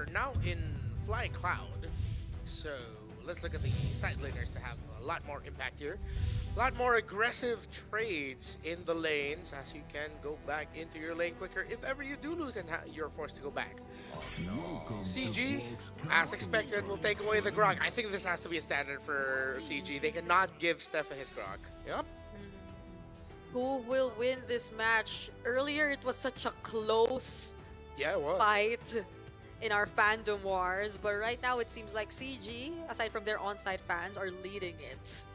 we're now in Flying Cloud, so let's look at the side laners to have a lot more impact here. A lot more aggressive trades in the lanes as you can go back into your lane quicker if ever you do lose and you're forced to go back. CG, as expected, will take away the Grog. I think this has to be a standard for CG. They cannot give Steffa his Grog. Yep. Who will win this match? Earlier, it was such a close fight in our fandom wars, but right now it seems like CG, aside from their on-site fans, are leading it.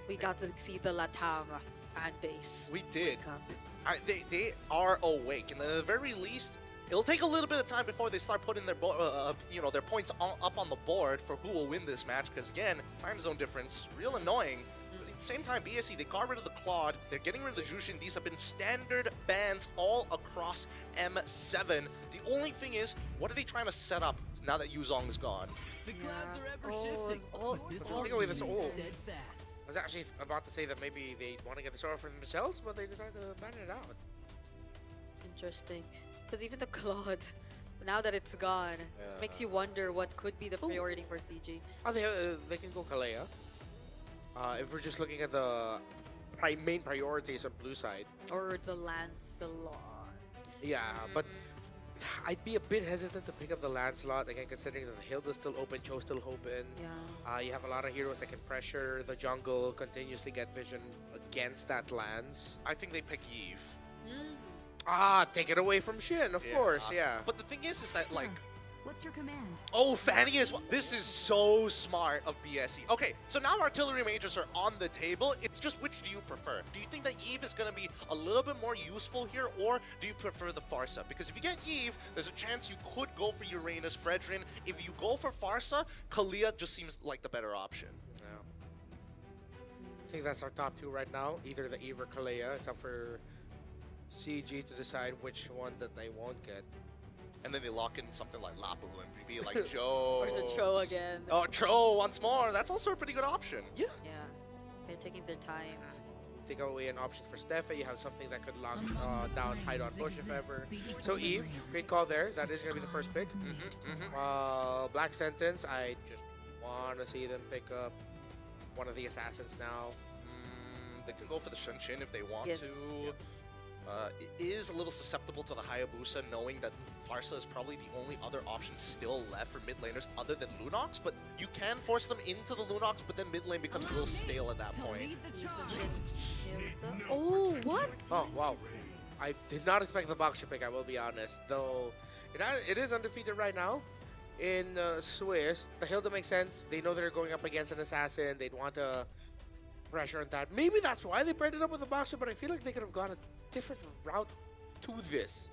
We got to see the Latam fan base. We did. They are awake, and at the very least, it'll take a little bit of time before they start putting their their points up on the board for who will win this match. Because again, time zone difference, real annoying. But at the same time, BSE, they got rid of the Claude. They're getting rid of the Jushin. These have been standard bans all across M7. The only thing is, what are they trying to set up now that Yuzong is gone? Take away this. I was actually about to say that maybe they want to get the sword for themselves, but they decided to ban it out. Interesting. Because even the Claude, now that it's gone, makes you wonder what could be the priority for CG. Oh, they can go Kalea. If we're just looking at the main priorities on blue side. Or the Lancelot. Yeah, but I'd be a bit hesitant to pick up the Lancelot, again, considering that the Hilda's still open, Cho's still open. Yeah. You have a lot of heroes that can pressure the jungle, continuously get vision against that Lance. I think they pick Eve. Take it away from Shin, of course, yeah. But the thing is that, like... What's your command? Oh, Fanny as well. This is so smart of BSE. Okay, so now artillery majors are on the table. It's just which do you prefer? Do you think that Eve is going to be a little bit more useful here, or do you prefer the Farsa? Because if you get Eve, there's a chance you could go for Uranus, Fredrin. If you go for Farsa, Kalia just seems like the better option. Yeah. I think that's our top two right now. Either the Eve or Kalea. It's up for CG to decide which one that they won't get. And then they lock in something like Lapu and be like Joe. Or the Cho again. Oh, Cho once more. That's also a pretty good option. Yeah. Yeah. They're taking their time. Take away an option for Steffa. You have something that could lock down hide on push if ever. So Eve, great call there. That is going to be the first pick. Black Sentence, I just want to see them pick up one of the assassins now. They can go for the Shunshin if they want Yes. to. It is a little susceptible to the Hayabusa, knowing that Farsa is probably the only other option still left for mid laners other than Lunox, but you can force them into the Lunox, but then mid lane becomes a little stale at that point. Oh, what? Oh, wow. I did not expect the Boxer pick, I will be honest. Though it is undefeated right now in Swiss. The Hilda makes sense. They know they're going up against an assassin. They'd want to pressure on that. Maybe that's why they paired it up with the Boxer, but I feel like they could have gone a different route to this.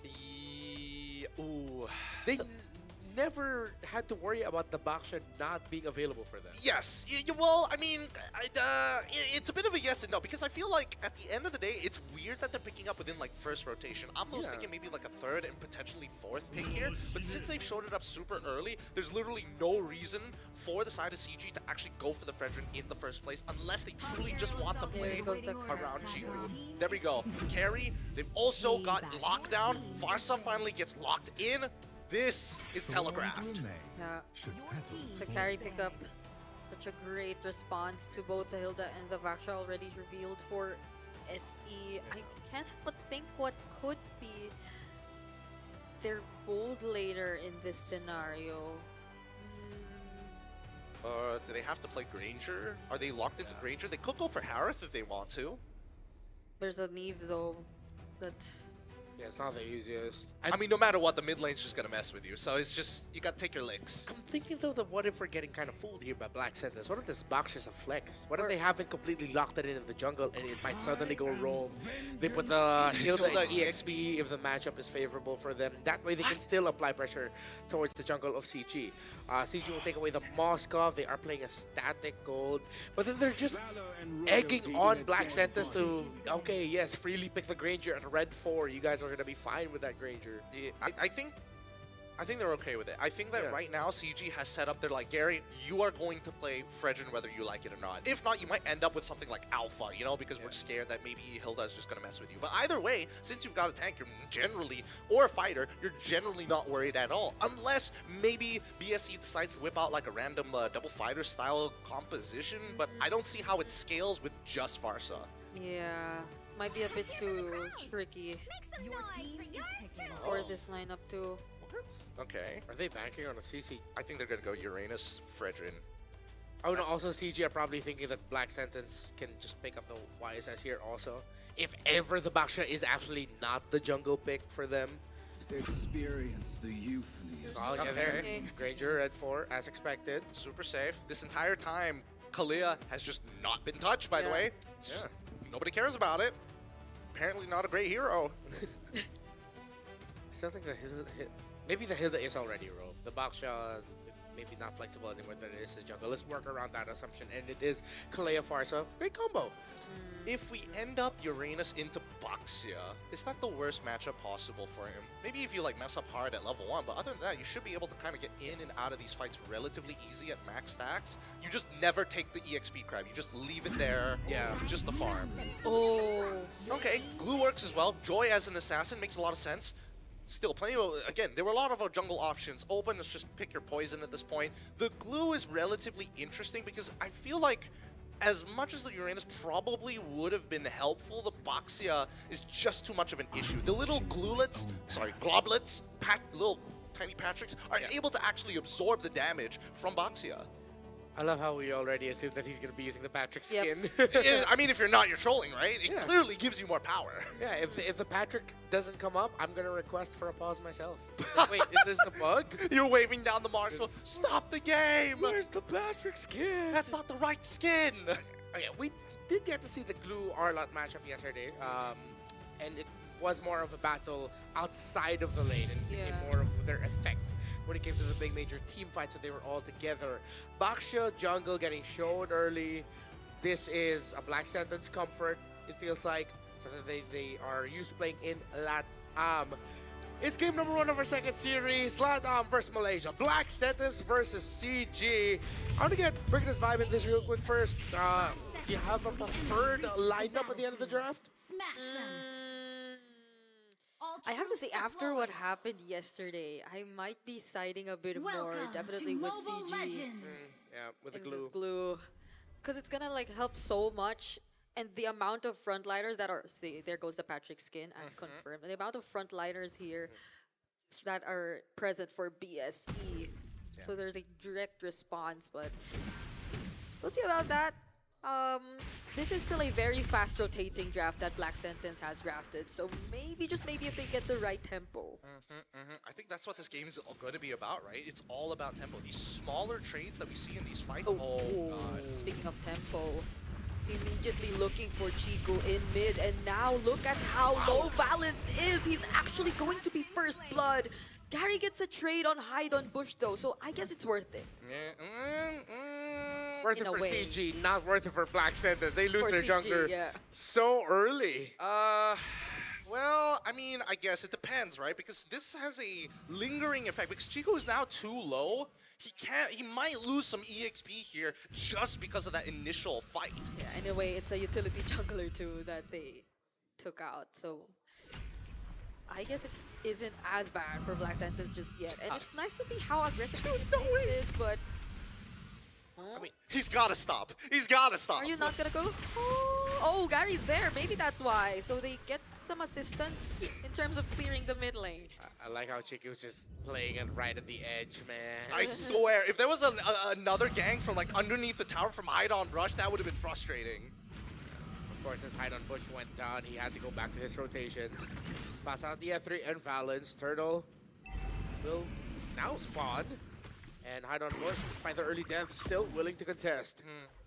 Ooh. They never had to worry about the Boxer not being available for them. Yes. Well, I mean, it's a bit of a yes and no, because I feel like at the end of the day, it's weird that they're picking up within like first rotation. I'm thinking maybe like a third and potentially fourth pick here, but since they've showed it up super early, there's literally no reason for the side of CG to actually go for the Fredrin in the first place, unless they truly just want to play around Jiru. There we go. Carry, they've also got lockdown. Farsa finally gets locked in. This is telegraphed. Yeah. The carry pickup, such a great response to both the Hilda and the Vaksha already revealed for SE. I can't help but think what could be their bold later in this scenario. Do they have to play Granger? Are they locked into Granger? They could go for Harith if they want to. There's a Neve though, but Yeah, it's not the easiest. I mean, no matter what, the mid lane's just gonna mess with you. So it's just, you gotta take your licks. I'm thinking though that what if we're getting kind of fooled here by Black Sentence? What if this Boxer's a flex? What if they haven't completely locked it in the jungle and it might suddenly go roam? They put the Hilda in EXP if the matchup is favorable for them. That way they can still apply pressure towards the jungle of CG. CG will take away the Moskov. They are playing a static gold. But then they're just egging on Black Sentence to, okay, yes, freely pick the Granger at red 4. You guys are going to be fine with that Granger. Yeah, I think I think they're okay with it. I think that right now CG has set up, they're like, Gary, you are going to play Fredrin whether you like it or not. If not, you might end up with something like Alpha, you know, because we're scared that maybe Hilda is just going to mess with you. But either way, since you've got a tank, you're generally, or a fighter, you're generally not worried at all. Unless maybe BSE decides to whip out like a random double fighter style composition, but I don't see how it scales with just Farsa. Yeah, might be a bit too tricky for this lineup too. Okay. Are they banking on a CC? I think they're going to go Uranus, Fredrin. Oh no, also CG are probably thinking that Black Sentence can just pick up the YSS here also. If ever the Baksha is actually not the jungle pick for them. Experience the euphony. Oh, yeah, there. Granger at 4, as expected. Super safe. This entire time, Kalia has just not been touched, by the way. It's just, nobody cares about it. Apparently not a great hero. I still think that maybe the Hilda is already rogue. The Baksha maybe not flexible anymore than it is his jungle. Let's work around that assumption, and it is Kalea Farsa. Great combo. If we end up Uranus into Baxia, it's not the worst matchup possible for him. Maybe if you like mess up hard at level 1, but other than that, you should be able to kind of get in and out of these fights relatively easy at max stacks. You just never take the EXP crab. You just leave it there. Yeah, just the farm. Oh. Okay, glue works as well. Joy as an assassin makes a lot of sense. Still, plenty of, again, there were a lot of jungle options. Open, let's just pick your poison at this point. The glue is relatively interesting because I feel like as much as the Uranus probably would have been helpful, the Baxia is just too much of an issue. The little globlets, little tiny Patricks, are able to actually absorb the damage from Baxia. I love how we already assume that he's going to be using the Patrick skin. I mean, if you're not, you're trolling, right? It clearly gives you more power. Yeah, if the Patrick doesn't come up, I'm going to request for a pause myself. Like, wait, is this the bug? You're waving down the marshal. Stop the game! Where's the Patrick skin? That's not the right skin! Okay, we did get to see the Glue Arlot matchup yesterday, and it was more of a battle outside of the lane and became more of their effect when it came to the big major team fights, so they were all together. Baksha jungle getting shown early. This is a Black Sentence comfort, it feels like, something they are used to playing in LATAM. It's game number 1 of our second series, LATAM versus Malaysia. Black Sentence versus CG. I want to bring this vibe in this real quick first. Do you have a preferred lineup at the end of the draft? I have to say, after what happened yesterday, I might be siding a bit more, definitely with CG. Yeah, with the glue. Because it's gonna like help so much, and the amount of frontliners that are, see, there goes the Patrick skin, as confirmed. And the amount of frontliners here that are present for BSE. So there's a direct response, but we'll see about that. This is still a very fast rotating draft that Black Sentence has drafted, so maybe, just maybe, if they get the right tempo. I think that's what this game is going to be about, right? It's all about tempo. These smaller trades that we see in these fights. Oh God. Speaking of tempo, immediately looking for Chico in mid, and now look at how low Valence is. He's actually going to be first blood. Gary gets a trade on Hide on Bush though, so I guess it's worth it. Worth it for CG, not worth it for Black Sentence. They lose their CG, jungler so early. Well, I mean, I guess it depends, right? Because this has a lingering effect. Because Chico is now too low. He might lose some EXP here just because of that initial fight. Yeah, in a way, it's a utility jungler too that they took out. So I guess it isn't as bad for Black Sentence just yet. And it's nice to see how aggressive it is, but I mean, he's gotta stop. He's gotta stop. Are you not gonna go? Oh, Gary's there. Maybe that's why. So they get some assistance in terms of clearing the mid lane. I like how Chico's just playing it right at the edge, man. I swear, if there was another gang from like underneath the tower from Hide on Rush, that would have been frustrating. Of course, as Hide on Bush went down, he had to go back to his rotations. Pass out the F3 and Valence. Turtle will now spawn. And Hide on Bush, despite the early death, still willing to contest.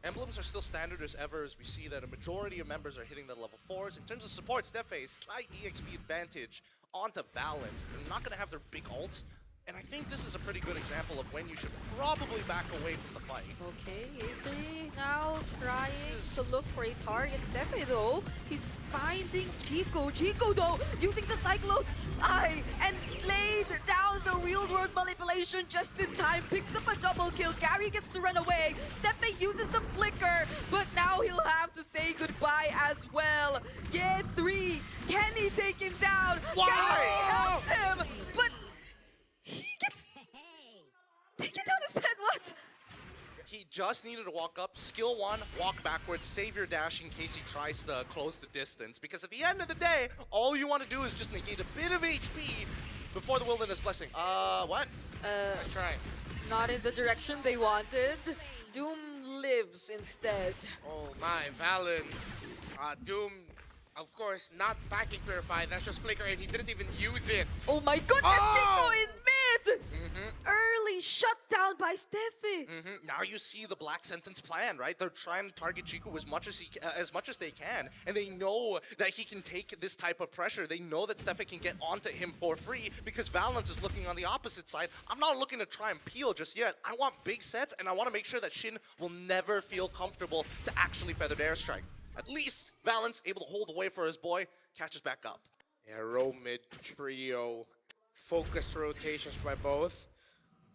Emblems are still standard as ever, as we see that a majority of members are hitting the level 4s. In terms of support, Steph a slight EXP advantage onto Valence. They're not going to have their big ults. And I think this is a pretty good example of when you should probably back away from the fight. Okay, A3 now trying to look for a target. Steffe though, he's finding Chico. Chico though, using the Cyclone Eye and laid down the real-world manipulation just in time. Picks up a double kill. Gary gets to run away. Steffe uses the flicker, but now he'll have to say goodbye as well. Yeah, 3. Can he take him down? Why? Gary helps him, but he gets taken down instead. What? He just needed to walk up, skill 1, walk backwards, save your dash in case he tries to close the distance. Because at the end of the day, all you want to do is just negate a bit of HP before the Wilderness Blessing. What? I tried. Not in the direction they wanted. Doom lives instead. Oh my, Valence. Doom, of course, not backing Purify. That's just Flicker, and he didn't even use it. Oh my goodness, Chico in mid! Mm-hmm. Early shut down by Steffe. Mm-hmm. Now you see the Black Sentence plan, right? They're trying to target Chico as much as they can, and they know that he can take this type of pressure. They know that Steffe can get onto him for free because Valence is looking on the opposite side. I'm not looking to try and peel just yet. I want big sets, and I want to make sure that Shin will never feel comfortable to actually feathered airstrike. At least Valence able to hold away for his boy, catches back up. Yeah, row mid trio. Focused rotations by both.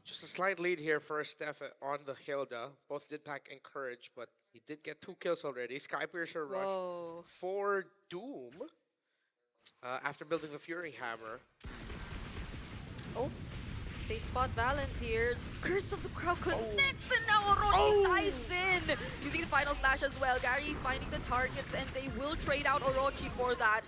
Just a slight lead here for Steffe on the Hilda. Both did pack Encourage, but he did get 2 kills already. Skypiercer rush for Doom after building the Fury Hammer. Oh, they spot Valence here. Curse of the Crowd connects, and now Orochi dives in. Using the final slash as well. Gary finding the targets, and they will trade out Orochi for that.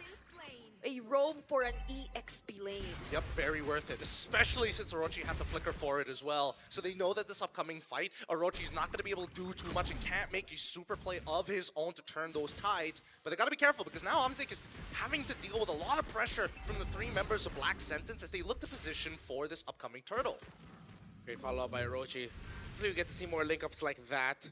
A roam for an EXP lane. Yep, very worth it, especially since Orochi had the flicker for it as well. So they know that this upcoming fight, Orochi's not going to be able to do too much and can't make a super play of his own to turn those tides. But they got to be careful because now Amzik is having to deal with a lot of pressure from the 3 members of Black Sentence as they look to position for this upcoming turtle. Great follow-up by Orochi. Hopefully we get to see more link-ups like that.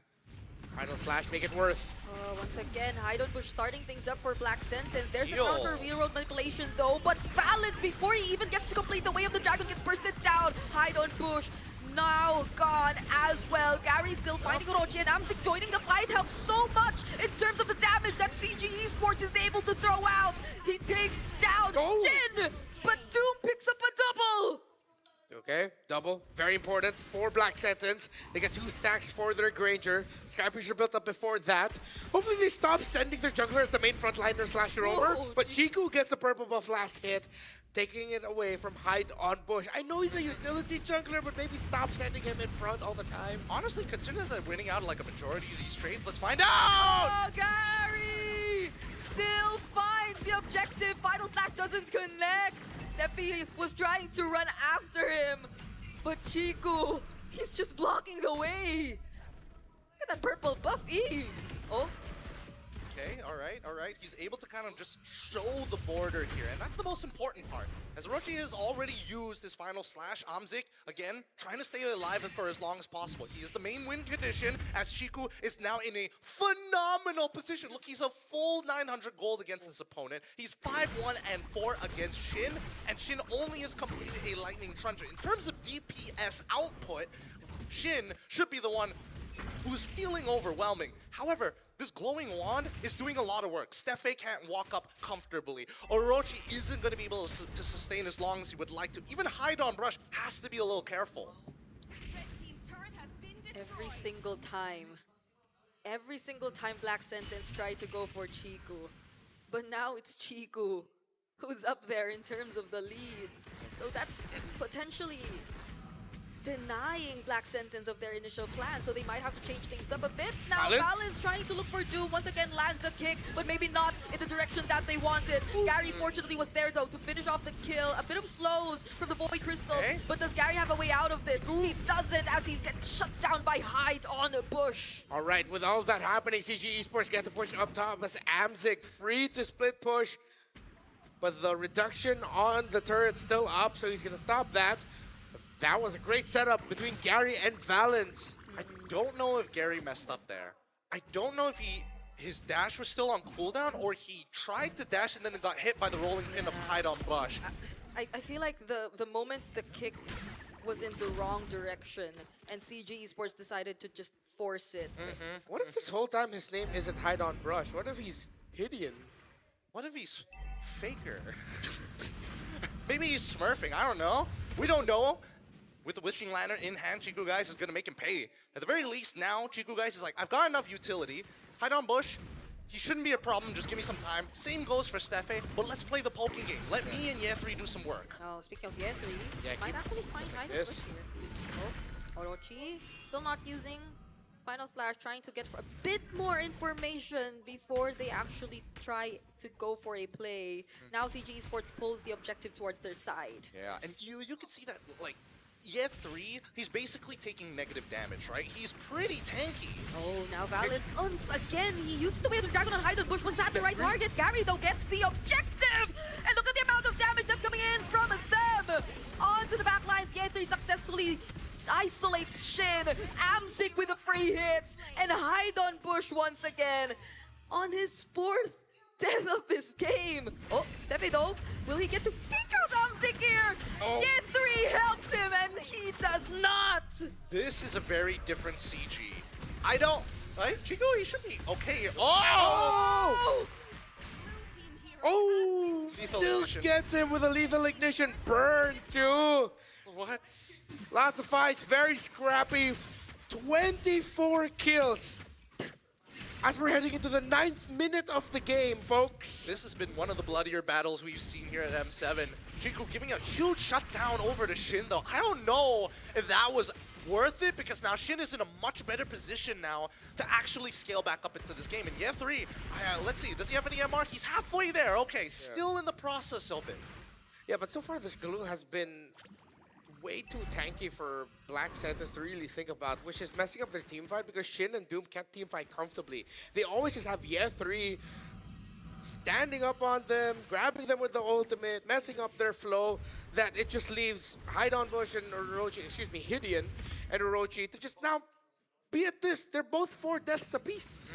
Final slash, make it worth. Once again, Hide on Bush starting things up for Black Sentence. There's the Yo. counter real-world manipulation though, but Valence, before he even gets to complete the Way of the Dragon, gets bursted down. Hide on Bush now gone as well. Gary still finding Orochi, and Amzik joining the fight helps so much in terms of the damage that CG Esports is able to throw out. He takes down Jin, but Doom picks up a double. Okay, double. Very important for Black Sentence. They get 2 stacks for their Granger. Skypiercer built up before that. Hopefully they stop sending their jungler as the main frontliner slash roamer. But Chiku gets the purple buff last hit, taking it away from Hide on Bush. I know he's a utility jungler, but maybe stop sending him in front all the time. Honestly, considering they're winning out like a majority of these trades, let's find out! Oh, Gary still finds the objective. Final stack doesn't connect. Steffe was trying to run after him, but Chiku, he's just blocking the way. Look at that purple buff, Eve. Oh. Okay, all right. He's able to kind of just show the border here, and that's the most important part. As Orochi has already used his final slash, Amzik, again, trying to stay alive for as long as possible. He is the main win condition, as Chiku is now in a phenomenal position. Look, he's a full 900 gold against his opponent. He's 5-1 and 4 against Shin, and Shin only has completed a Lightning Truncheon. In terms of DPS output, Shin should be the one who's feeling overwhelming. However, this glowing wand is doing a lot of work. Steffe can't walk up comfortably. Orochi isn't going to be able to sustain as long as he would like to. Even Hide on Brush has to be a little careful. Every single time Black Sentence tried to go for Chiku. But now it's Chiku who's up there in terms of the leads. So that's potentially denying Black Sentence of their initial plan, so they might have to change things up a bit. Now Valence trying to look for Doom, once again lands the kick, but maybe not in the direction that they wanted. Gary fortunately was there though to finish off the kill. A bit of slows from the Void Crystal, but does Gary have a way out of this? He doesn't, as he's getting shut down by Hide on a Bush. All right, with all of that happening, CG Esports get to push up top as Amzik free to split push, but the reduction on the turret's still up, so he's gonna stop that. That was a great setup between Gary and Valence. I don't know if Gary messed up there. I don't know if his dash was still on cooldown or he tried to dash and then got hit by the rolling pin of Hide on Bush. I feel like the moment the kick was in the wrong direction, and CG Esports decided to just force it. What if this whole time his name isn't Hide on Brush? What if he's Hideon? What if he's Faker? Maybe he's smurfing, I don't know. We don't know. With the Wishing Lantern in hand, Chico Guys is gonna make him pay. At the very least now, Chico Guys is like, I've got enough utility. Hide on Bush, he shouldn't be a problem, just give me some time. Same goes for Steffe, but let's play the poking game. Let me and Ye3 do some work. Oh, speaking of Ye3, Yeah, might actually find Hide on this. Bush here. Oh, Orochi still not using Final Slash, trying to get a bit more information before they actually try to go for a play. Now CG Esports pulls the objective towards their side. Yeah, and you can see that, like, Ye3, he's basically taking negative damage, right? He's pretty tanky. Oh, now Valence once again. He uses the Wave of Dragon on Hide on Bush. Was that the right target? Gary, though, gets the objective. And look at the amount of damage that's coming in from them. Onto the back lines. Ye3 successfully isolates Shin. Amzik with the free hits. And Hide on Bush once again on his fourth death of this game. Oh, Steffe though, will he get to pick out Amzik here? Oh. Ye3 helps him and he does not. This is a very different CG. I don't, right? Chico, he should be okay. Oh! Oh! Lethal Still ignition. gets him with a lethal ignition. Burn too. What? Lots of fights, very scrappy. 24 kills. As we're heading into the 9th minute of the game, folks. This has been one of the bloodier battles we've seen here at M7. Chico giving a huge shutdown over to Shin, though. I don't know if that was worth it, because now Shin is in a much better position now to actually scale back up into this game. And Ye3, let's see, does he have any MR? He's halfway there. Okay, still in the process of it. Yeah, but so far this glue has been way too tanky for Black Santas to really think about, which is messing up their team fight, because Shin and Doom can't team fight comfortably. They always just have Ye3 standing up on them, grabbing them with the ultimate, messing up their flow, that it just leaves Hide on Bush and Orochi, Hideon and Orochi to just now be at this. They're both 4 deaths apiece.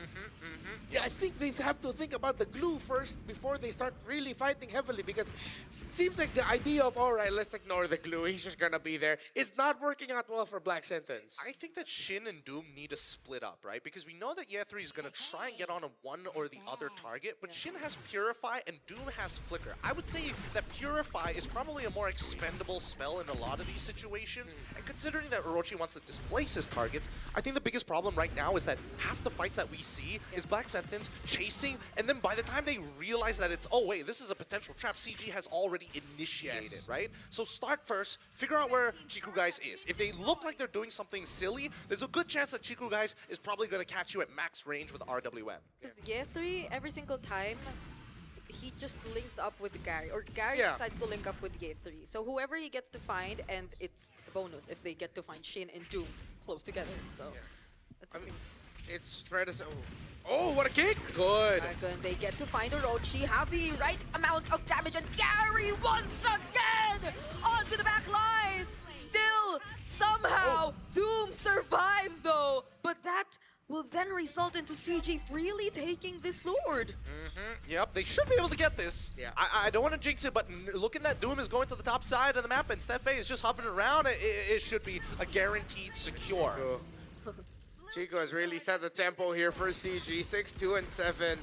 Yeah, I think they have to think about the glue first before they start really fighting heavily, because it seems like the idea of, all right, let's ignore the glue, he's just gonna be there, is not working out well for Black Sentence. I think that Shin and Doom need to split up, right? Because we know that Ye3 is going to try and get on a one or the other target, but Shin has Purify and Doom has Flicker. I would say that Purify is probably a more expendable spell in a lot of these situations, and considering that Orochi wants to displace his targets, I think the biggest problem right now is that half the fights that we see is Black Sentence chasing, and then by the time they realize that it's, oh wait, this is a potential trap, CG has already initiated, right? So start first, figure out where Chiku Guys is. If they look like they're doing something silly, there's a good chance that Chiku Guys is probably going to catch you at max range with RWM. Because Ye3, every single time, he just links up with Gary, or Gary decides to link up with Ye3. So whoever he gets to find, and it's a bonus if they get to find Shin and Doom close together. So that's I mean, it's right as oh, what a kick! Good. and they get to find Orochi, have the right amount of damage, and Gary once again onto the back lines. Still, somehow, Doom survives though, but that will then result into CG freely taking this Lord. Yep, they should be able to get this. Yeah. I don't want to jinx it, but looking that Doom is going to the top side of the map and Steffe is just hovering around, it should be a guaranteed secure. Chico has really set the tempo here for CG, 6-2 and 7.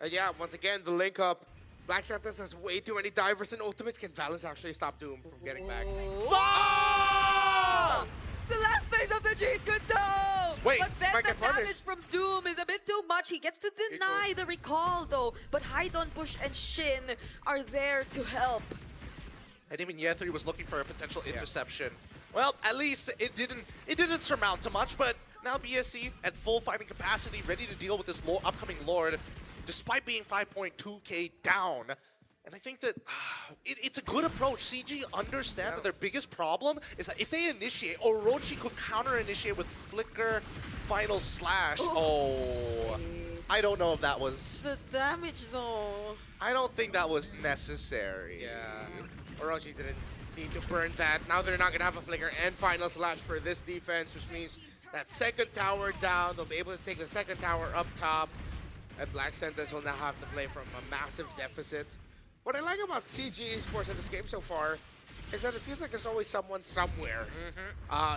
Yeah, once again, the link up. Black Santas has way too many divers and ultimates. Can Valence actually stop Doom from getting back? Oh! The last phase of the Jeet could though! Wait, but then might the get damage punished. from Doom is a bit too much. He gets to deny the recall though. But Hide on Bush and Shin are there to help. And even Ye3 was looking for a potential interception. Well, at least it didn't surmount too much, but now BSC at full fighting capacity, ready to deal with this upcoming Lord, despite being 5.2k down. And I think that it's a good approach. CG understand that their biggest problem is that if they initiate, Orochi could counter-initiate with Flicker, Final Slash. Oh, I don't know if that was... The damage though. I don't think that was necessary. Yeah, Orochi didn't need to burn that. Now they're not going to have a Flicker and Final Slash for this defense, which means that second tower down, they'll be able to take the second tower up top. And Black Santas will now have to play from a massive deficit. What I like about CG Esports in this game so far, is that it feels like there's always someone somewhere.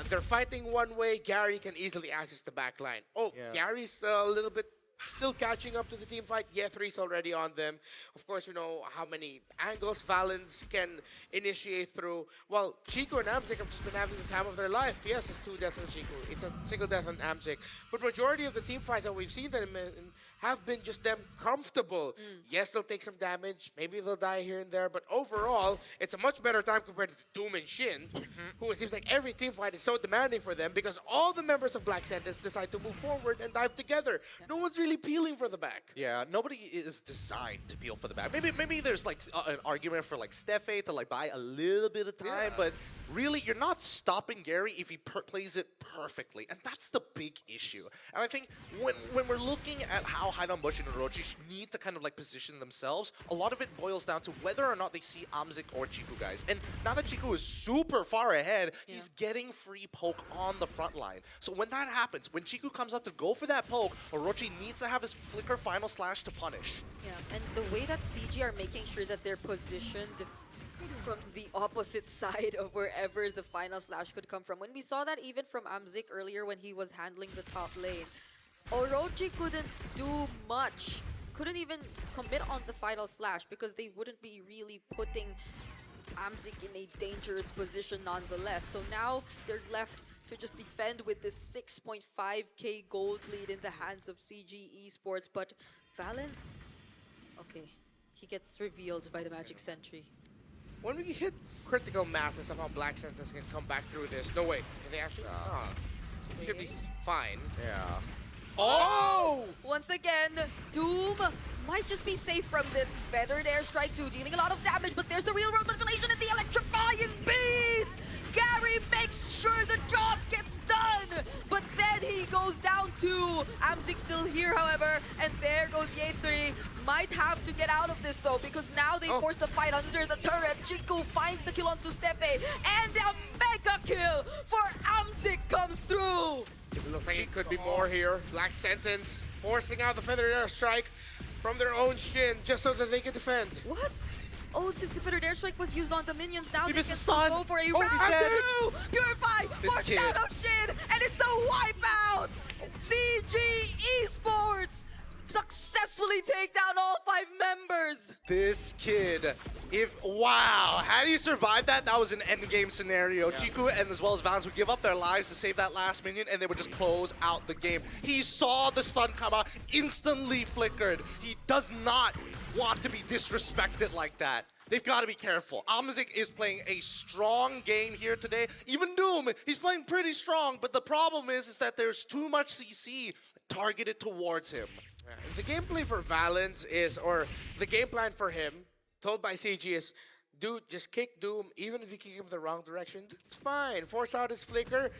They're fighting one way, Gary can easily access the back line. Oh, Gary's a little bit still catching up to the team fight. Yeah, 3's already on them. Of course, we know how many angles Valens can initiate through. Well, Chico and Amzik have just been having the time of their life. Yes, it's 2 deaths on Chico. It's a single death on Amzik. But majority of the team fights that we've seen them in have been just them comfortable. Yes, they'll take some damage. Maybe they'll die here and there. But overall, it's a much better time compared to Doom and Shin, who it seems like every team fight is so demanding for them because all the members of Black Sentence decide to move forward and dive together. No one's really peeling for the back. Yeah, nobody is designed to peel for the back. Maybe there's like an argument for like Steffe to like buy a little bit of time, but really you're not stopping Gary if he plays it perfectly, and that's the big issue. And I think when we're looking at how Hainan Bush and Orochi need to kind of like position themselves, a lot of it boils down to whether or not they see Amzik or Chiku, guys. And now that Chiku is super far ahead, he's getting free poke on the front line. So when that happens, when Chiku comes up to go for that poke, Orochi needs to have his flicker final slash to punish. Yeah, and the way that CG are making sure that they're positioned from the opposite side of wherever the final slash could come from. When we saw that even from Amzik earlier when he was handling the top lane, Orochi couldn't do much. Couldn't even commit on the final slash because they wouldn't be really putting Amzik in a dangerous position nonetheless. So now they're left to just defend with this 6.5k gold lead in the hands of CG Esports. But Valens, okay, he gets revealed by the Magic Sentry. When we hit critical mass and somehow Black Sentence can come back through this, no way. Can they actually? Should be fine. Yeah. Oh! Once again, Doom might just be safe from this feathered airstrike too, dealing a lot of damage, but there's the real world manipulation and the electrifying beats! Gary makes sure the job gets done, but then he goes down to Amzik still here, however, and there goes Ye3. Might have to get out of this though, because now they force the fight under the turret. Chiku finds the kill onto Steffe, and a mega kill for Amzik comes through. It looks like it could be more here. Black Sentence forcing out the feathered airstrike from their own Shin just so that they can defend. What? Oh, since the feathered airstrike was used on the minions, now He they missed can the stun. go for a Oh, he's round dead. 2! Purify! Forced kid. out of Shin! And it's a wipeout! CG Esports successfully take down all 5 members! This kid, wow, had he survived that, that was an endgame scenario. Chiku and as well as Valens would give up their lives to save that last minion, and they would just close out the game. He saw the stun come out, instantly flickered. He does not want to be disrespected like that. They've got to be careful. Amzik is playing a strong game here today. Even Doom, he's playing pretty strong, but the problem is that there's too much CC targeted towards him. The gameplay for Valens is, or the game plan for him, told by CG is, dude, just kick Doom, even if you kick him the wrong direction, it's fine. Force out his flicker.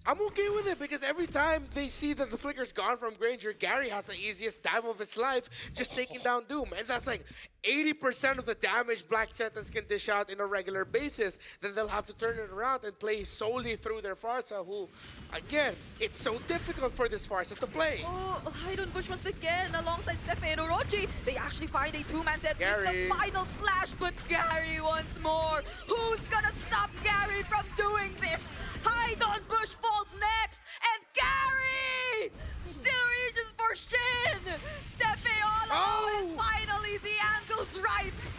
I'm okay with it because every time they see that the flicker's gone from Granger, Gary has the easiest dive of his life just taking down Doom. And that's like 80% of the damage Black Sentence can dish out in a regular basis. Then they'll have to turn it around and play solely through their Farsa, who, again, it's so difficult for this Farsa to play. Oh, Hainan Bush once again alongside Steffe and Orochi. They actually find a 2-man set with Gary. the final slash, but Gary once more. Who's gonna stop Gary from doing this? Hainan Bush falls next, and Gary still reaches for Shin. Steffe all alone, and finally the angle's right.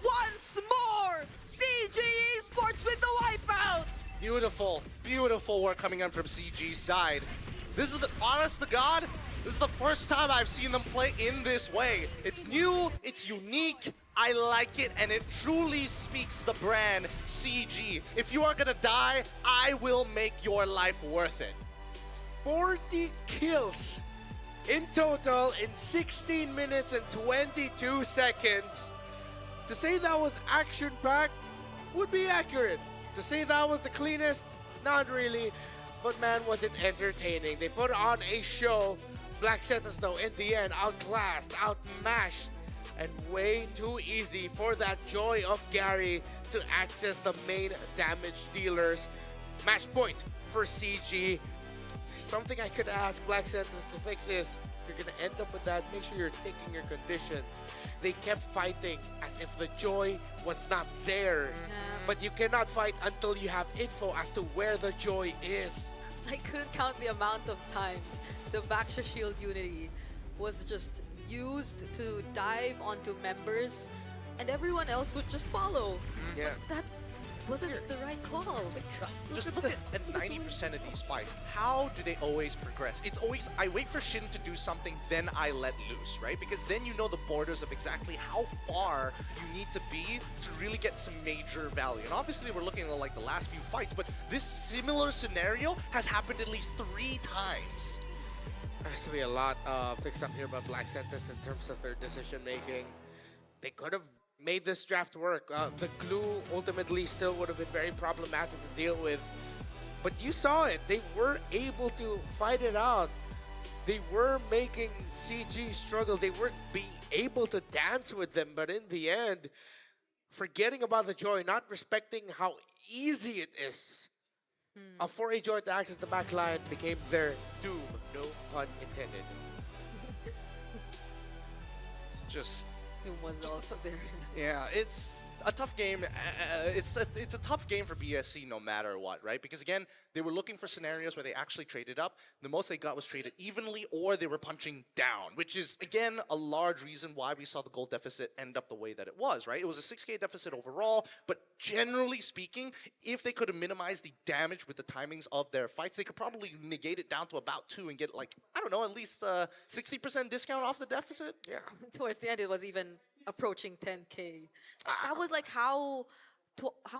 Once more, CG Esports with the wipeout. Beautiful, beautiful work coming in from CG's side. This is the, honest to God, this is the first time I've seen them play in this way. It's new, it's unique, I like it, and it truly speaks the brand CG. If you are gonna die, I will make your life worth it. 40 kills in total in 16 minutes and 22 seconds. To say that was action-packed would be accurate. To say that was the cleanest, not really. But man, was it entertaining. They put on a show. Black Sentence, though, in the end, outclassed, outmashed, and way too easy for that joy of Gary to access the main damage dealers. Match point for CG. Something I could ask Black Sentence to fix is you're going to end up with that, make sure you're taking your conditions. They kept fighting as if the joy was not there. But you cannot fight until you have info as to where the joy is. I couldn't count the amount of times the Baxter Shield Unity was just used to dive onto members and everyone else would just follow. Yeah. But that wasn't the right call. Just look at 90% of these fights. How do they always progress? It's always, I wait for Shin to do something, then I let loose, right? Because then you know the borders of exactly how far you need to be to really get some major value. And obviously we're looking at like the last few fights, but this similar scenario has happened at least 3 times. There has to be a lot fixed up here by Black Sentis in terms of their decision making. They could have made this draft work. The glue ultimately still would have been very problematic to deal with. But you saw it. They were able to fight it out. They were making CG struggle. They were being able to dance with them. But in the end, forgetting about the joy, not respecting how easy it is. For a joy to access the back line became their doom. No pun intended. It's just... Doom was also there. Yeah, it's a tough game. It's a tough game for BSC no matter what, right? Because again, they were looking for scenarios where they actually traded up. The most they got was traded evenly, or they were punching down, which is again a large reason why we saw the gold deficit end up the way that it was, right? It was a 6K deficit overall, but generally speaking, if they could have minimized the damage with the timings of their fights, they could probably negate it down to about 2 and get like, I don't know, at least 60% discount off the deficit. Yeah. Towards the end, it was even approaching 10K. That was like how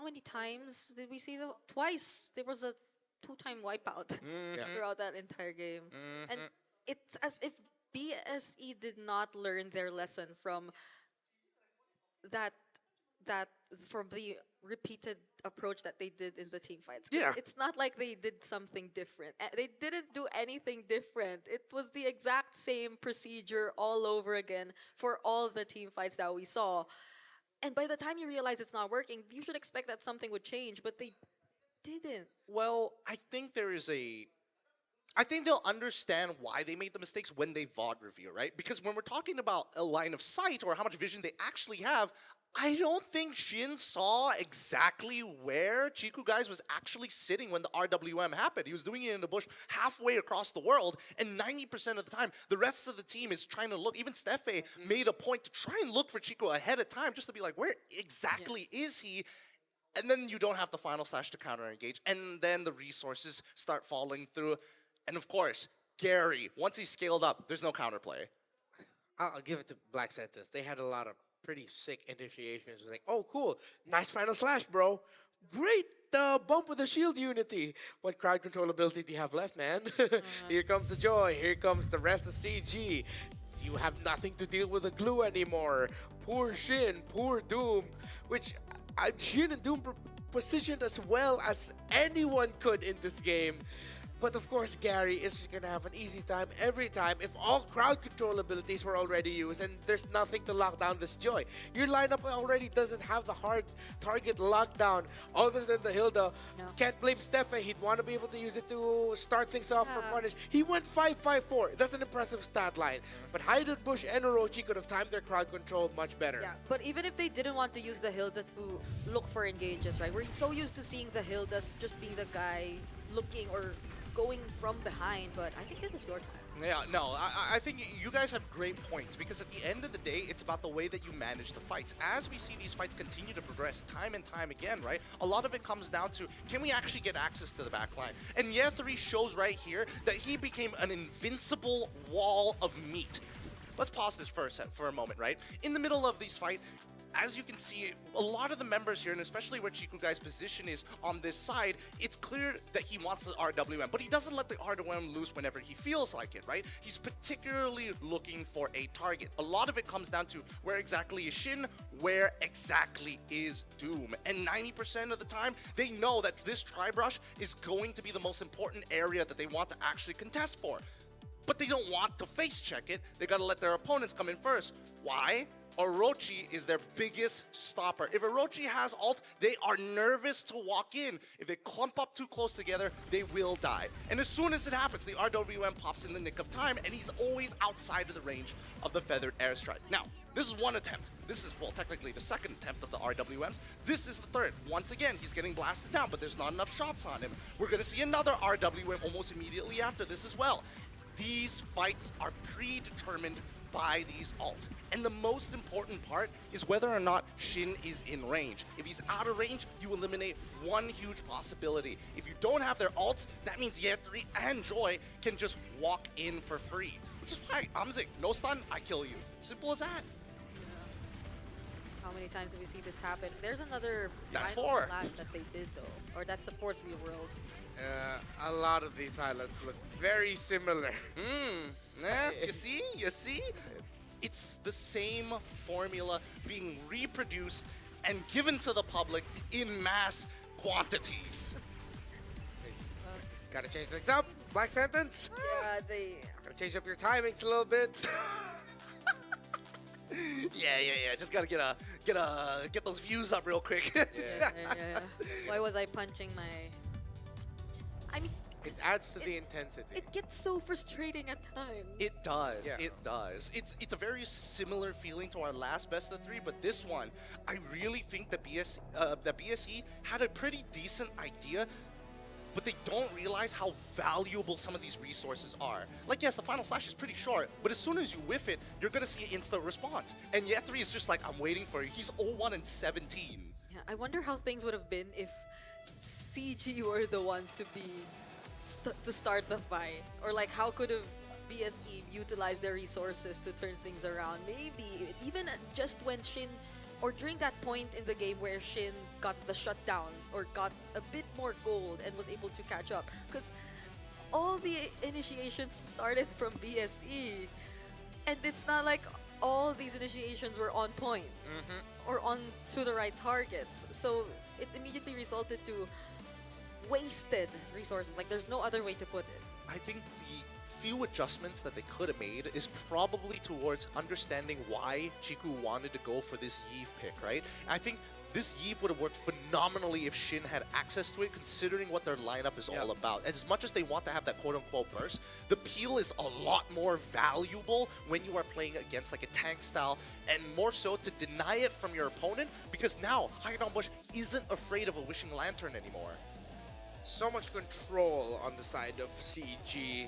many times did we see them? Twice. There was a 2-time wipeout throughout that entire game. And it's as if BSE did not learn their lesson from from the repeated approach that they did in the team fights. Yeah. It's not like they did something different. They didn't do anything different. It was the exact same procedure all over again for all the team fights that we saw. And by the time you realize it's not working, you should expect that something would change, but they didn't. Well, I think I think they'll understand why they made the mistakes when they VOD review, right? Because when we're talking about a line of sight or how much vision they actually have, I don't think Shin saw exactly where Chiku guys was actually sitting when the RWM happened. He was doing it in the bush halfway across the world, and 90% of the time, the rest of the team is trying to look. Even Steffe made a point to try and look for Chiku ahead of time, just to be like, where exactly is he? And then you don't have the final slash to counter engage, and then the resources start falling through. And of course, Gary, once he's scaled up, there's no counterplay. I'll give it to Black Sentis. They had a lot of pretty sick initiations. Like, oh, cool. Nice final slash, bro. Great bump with the shield unity. What crowd control ability do you have left, man? Here comes the joy. Here comes the rest of CG. You have nothing to deal with the glue anymore. Poor Shin, poor Doom. Which Shin and Doom positioned as well as anyone could in this game. But of course, Gary is going to have an easy time every time if all crowd control abilities were already used and there's nothing to lock down this joy. Your lineup already doesn't have the hard target lockdown other than the Hilda. No. Can't blame Steffe. He'd want to be able to use it to start things off for punish. He went 5-5-4. That's an impressive stat line. But Haidut, Bush, and Orochi could have timed their crowd control much better. Yeah, but even if they didn't want to use the Hilda to look for engages, right? We're so used to seeing the Hildas just being the guy looking or going from behind, but I think this is your time. Yeah, no, I think you guys have great points, because at the end of the day, it's about the way that you manage the fights. As we see these fights continue to progress time and time again, right, a lot of it comes down to, can we actually get access to the back line? And Ye3 shows right here that he became an invincible wall of meat. Let's pause this for a moment, right? In the middle of this fight, as you can see, a lot of the members here, and especially where Chiku Guy's position is on this side, it's clear that he wants the RWM, but he doesn't let the RWM loose whenever he feels like it, right? He's particularly looking for a target. A lot of it comes down to where exactly is Shin, where exactly is Doom. And 90% of the time, they know that this tri-brush is going to be the most important area that they want to actually contest for. But they don't want to face check it. They gotta let their opponents come in first. Why? Orochi is their biggest stopper. If Orochi has ult, they are nervous to walk in. If they clump up too close together, they will die. And as soon as it happens, the RWM pops in the nick of time, and he's always outside of the range of the feathered airstrike. Now, this is one attempt. This is, well, technically the second attempt of the RWMs. This is the third. Once again, he's getting blasted down, but there's not enough shots on him. We're going to see another RWM almost immediately after this as well. These fights are predetermined by these ults. And the most important part is whether or not Shin is in range. If he's out of range, you eliminate one huge possibility. If you don't have their ults, that means Yetri and Joy can just walk in for free. Which is why Amzik, no stun, I kill you. Simple as that. How many times have we seen this happen? There's another That's final four. flash that they did though. Or that's the fourth real world. A lot of these highlights look very similar. Yes, you see? It's the same formula being reproduced and given to the public in mass quantities. Gotta change things up. Black Sentence. Yeah, they... Gotta change up your timings a little bit. Yeah. Just gotta get those views up real quick. Yeah. Why was I punching my... I mean, It adds to the intensity. it gets so frustrating at times. It does. Yeah. It does. It's a very similar feeling to our last best of 3, but this one, I really think the BSE had a pretty decent idea, but they don't realize how valuable some of these resources are. Like, yes, the final slash is pretty short, but as soon as you whiff it, you're gonna see an instant response. And Yetri is just like, I'm waiting for you. He's 0-1 and 17. Yeah, I wonder how things would have been if CG were the ones to be to start the fight, or like how could have BSE utilized their resources to turn things around? Maybe even just when Shin, or during that point in the game where Shin got the shutdowns or got a bit more gold and was able to catch up, because all the initiations started from BSE, and it's not like all these initiations were on point or on to the right targets. So it immediately resulted to wasted resources. Like, there's no other way to put it. I think the few adjustments that they could have made is probably towards understanding why Chiku wanted to go for this Yeeve pick, right? I think this Yeeve would have worked phenomenally if Shin had access to it, considering what their lineup is all about. As much as they want to have that quote-unquote burst, the peel is a lot more valuable when you are playing against like a tank style, and more so to deny it from your opponent, because now Haidon Bush isn't afraid of a Wishing Lantern anymore. So much control on the side of CG.